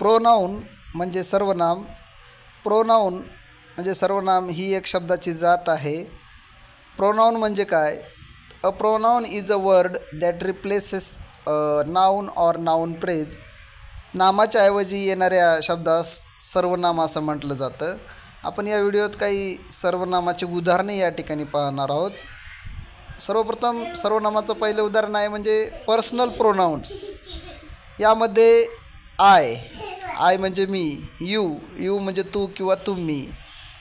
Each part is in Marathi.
प्रोनाऊन म्हणजे सर्वनाम. प्रोनाऊन म्हणजे सर्वनाम ही एक शब्दाची जात आहे. प्रोनाऊन म्हणजे काय? A pronoun is a word that replaces noun or noun phrase. नामाच्या ऐवजी येणाऱ्या शब्दास सर्वनाम असं म्हटलं जातं. आपण या व्हिडिओत काही सर्वनामाची उदाहरणे या ठिकाणी पाहणार आहोत. सर्वप्रथम सर्वनामाचं पहिलं उदाहरण आहे म्हणजे पर्सनल प्रोनाऊन्स. यामध्ये आय म्हणजे मी, यू म्हणजे तू किंवा तुम्ही,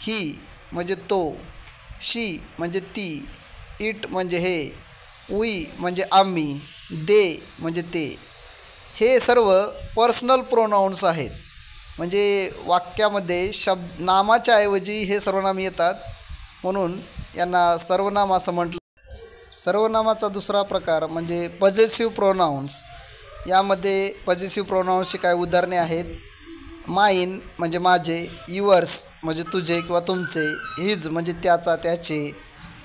ही म्हणजे तो, शी म्हणजे ती, इट म्हणजे हे, वी म्हणजे आम्ही, दे म्हणजे ते. हे सर्व पर्सनल प्रोनाऊन्स आहेत. म्हणजे वाक्यामध्ये नामाच्या ऐवजी हे सर्वनाम येतात, म्हणून यांना सर्वनाम असं म्हटलं. सर्वनामाचा दुसरा प्रकार म्हणजे पजेसिव्ह प्रोनाऊन्स. यामध्ये पजेसिव्ह प्रोनाऊन्सची काही उदाहरणे आहेत. माईन म्हणजे माझे, युअर्स म्हणजे तुझे किंवा तुमचे, हिज म्हणजे त्याचा त्याचे,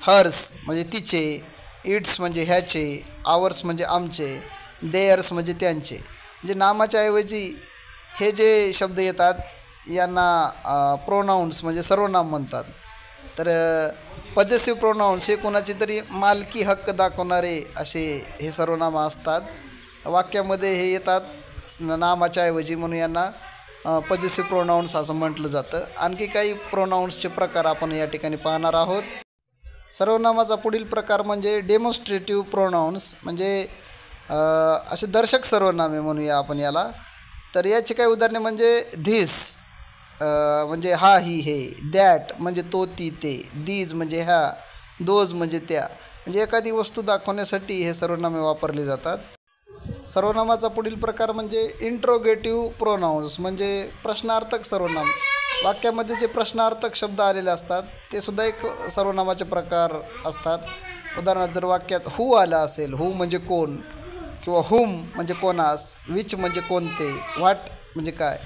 हर्स म्हणजे तिचे, इट्स म्हणजे ह्याचे, आवर्स म्हणजे आमचे, देअर्स म्हणजे त्यांचे. म्हणजे नामाच्या ऐवजी हे जे शब्द येतात यांना प्रोनाऊन्स म्हणजे सर्वनाम म्हणतात. तर पजेसिव्ह प्रोनाऊन्स हे कोणाची तरी मालकी हक्क दाखवणारे असे हे सर्वनाम असतात. वाक्यामध्ये हे येतात नामाच्या ऐवजी, म्हणून यांना पजेसिव्ह प्रोनाऊन्स असं म्हटलं जातं. आणखी काही प्रोनाऊन्सचे प्रकार आपण या ठिकाणी पाहणार आहोत. सर्वनामाचा पुढील प्रकार म्हणजे डेमॉन्स्ट्रेटिव्ह प्रोनाऊन्स, म्हणजे असे दर्शक सर्वनामे म्हणूया आपण याला. तर याची काही उदाहरणे म्हणजे धिस म्हणजे हा ही हे, दॅट म्हणजे तो ती ते, दीज म्हणजे ह्या, दोज म्हणजे त्या. म्हणजे एखादी वस्तू दाखवण्यासाठी हे सर्वनामे वापरले जातात. सर्वनामाचा पुढील प्रकार म्हणजे इंट्रोगेटिव्ह प्रोनाऊन्स, म्हणजे प्रश्नार्थक सर्वनाम. वाक्यामध्ये जे प्रश्नार्थक शब्द आलेले असतात ते सुद्धा एक सर्वनामाचे प्रकार असतात. उदाहरणार्थ जर वाक्यात हू आला असेल, हू म्हणजे कोण, किंवा हुम म्हणजे कोणास, विच म्हणजे कोणते, व्हॉट म्हणजे काय,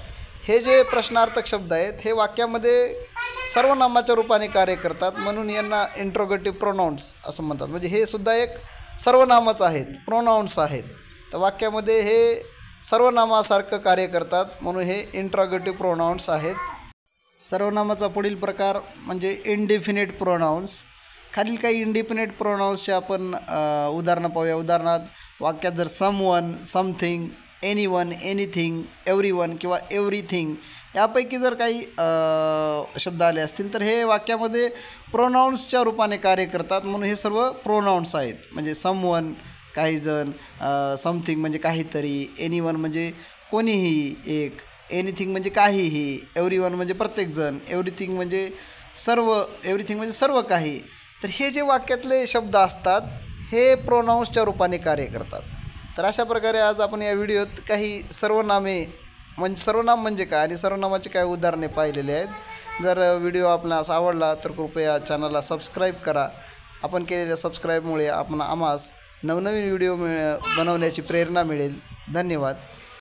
हे जे प्रश्नार्थक शब्द आहेत हे वाक्यामध्ये सर्वनामाच्या रूपाने कार्य करतात, म्हणून यांना इंट्रोगेटिव्ह प्रोनाऊन्स असं म्हणतात. म्हणजे हे सुद्धा एक सर्वनामच आहेत, प्रोनाऊन्स आहेत. तर वाक्यामध्ये हे सर्वनामासारखं कार्य करतात, म्हणून हे इंट्रोगेटिव्ह प्रोनाऊन्स आहेत. सर्वनामाचा पुढील प्रकार म्हणजे इंडिफिनिट प्रोनाऊन्स. खालील काही इंडिफिनिट प्रोनाऊन्सचे आपण उदाहरणं पाहूया. उदाहरणार्थ वाक्यात जर someone, something, anyone, anything, everyone किंवा एव्हरीथिंग यापैकी जर काही शब्द आले असतील तर हे वाक्यामध्ये प्रोनाऊन्सच्या रूपाने कार्य करतात, म्हणून हे सर्व प्रोनाऊन्स आहेत. म्हणजे समवन काहीजण, समथिंग म्हणजे काहीतरी, एनीवन म्हणजे कोणीही एक, एनिथिंग म्हणजे काहीही, एव्हरीवन म्हणजे प्रत्येकजण, एव्हरीथिंग म्हणजे सर्व काही. तर हे जे वाक्यातले शब्द असतात हे प्रोनाऊन्सच्या रूपाने कार्य करतात. तर अशा प्रकारे आज आपण या व्हिडिओत काही सर्वनाम म्हणजे काय आणि सर्वनामाचे काय उदाहरणे पाहिलेले आहेत. जर व्हिडिओ आपणास आवडला तर कृपया चॅनलला सबस्क्राईब करा. आपण केलेल्या सबस्क्राईबमुळे आम्हास नवनवीन व्हिडिओ बनवण्याची प्रेरणा मिळेल. धन्यवाद.